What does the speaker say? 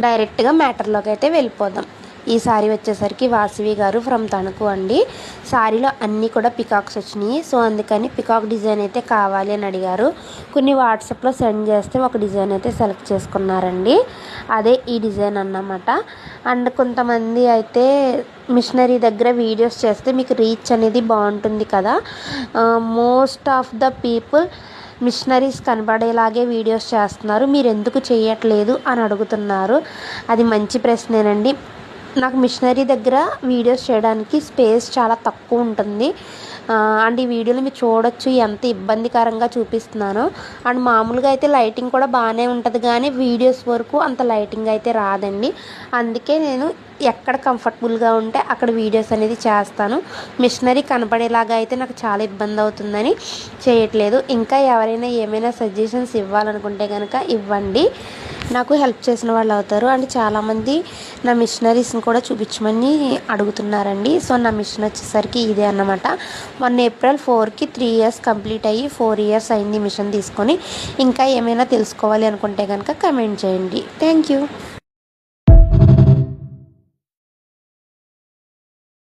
డైరెక్ట్గా మ్యాటర్లోకి అయితే వెళ్ళిపోదాం. ఈ సారీ వచ్చేసరికి వాసవి గారు ఫ్రమ్ తణుకు అండి. సారీలో అన్నీ కూడా పికాక్స్ వచ్చినాయి. సో అందుకని పికాక్ డిజైన్ అయితే కావాలి అని అడిగారు. కొన్ని వాట్సాప్లో సెండ్ చేస్తే ఒక డిజైన్ అయితే సెలెక్ట్ చేసుకున్నారండి. అదే ఈ డిజైన్ అన్నమాట. అండ్ కొంతమంది అయితే మిషనరీ దగ్గర వీడియోస్ చేస్తే మీకు రీచ్ అనేది బాగుంటుంది కదా. Most of the people missionaries కనబడేలాగే వీడియోస్ చేస్తున్నారు, మీరు ఎందుకు చేయట్లేదు అని అడుగుతున్నారు. అది మంచి ప్రశ్నేనండి. నాకు మిషనరీ దగ్గర వీడియోస్ చేయడానికి స్పేస్ చాలా తక్కువ ఉంటుంది. అండ్ ఈ వీడియోలో మీరు చూడొచ్చు ఎంత ఇబ్బందికరంగా చూపిస్తున్నానో. అండ్ మామూలుగా అయితే లైటింగ్ కూడా బాగానే ఉంటుంది, కానీ వీడియోస్ వరకు అంత లైటింగ్ అయితే రాదండి. అందుకే నేను ఎక్కడ కంఫర్టబుల్గా ఉంటే అక్కడ వీడియోస్ అనేది చేస్తాను. మిషనరీ కనపడేలాగా అయితే నాకు చాలా ఇబ్బంది అవుతుందని చేయట్లేదు. ఇంకా ఎవరైనా ఏమైనా సజెషన్స్ ఇవ్వాలనుకుంటే కనుక ఇవ్వండి, నాకు హెల్ప్ చేసిన వాళ్ళు అవుతారు. అండ్ చాలామంది నా మిషనరీస్ని కూడా చూపించమని అడుగుతున్నారండి. సో నా మిషన్ వచ్చేసరికి ఇదే అన్నమాట. మొన్న ఏప్రిల్ 4కి 3 years కంప్లీట్ అయ్యి 4 years అయింది మిషన్ తీసుకొని. ఇంకా ఏమైనా తెలుసుకోవాలి అనుకుంటే కనుక కమెంట్ చేయండి. Thank you.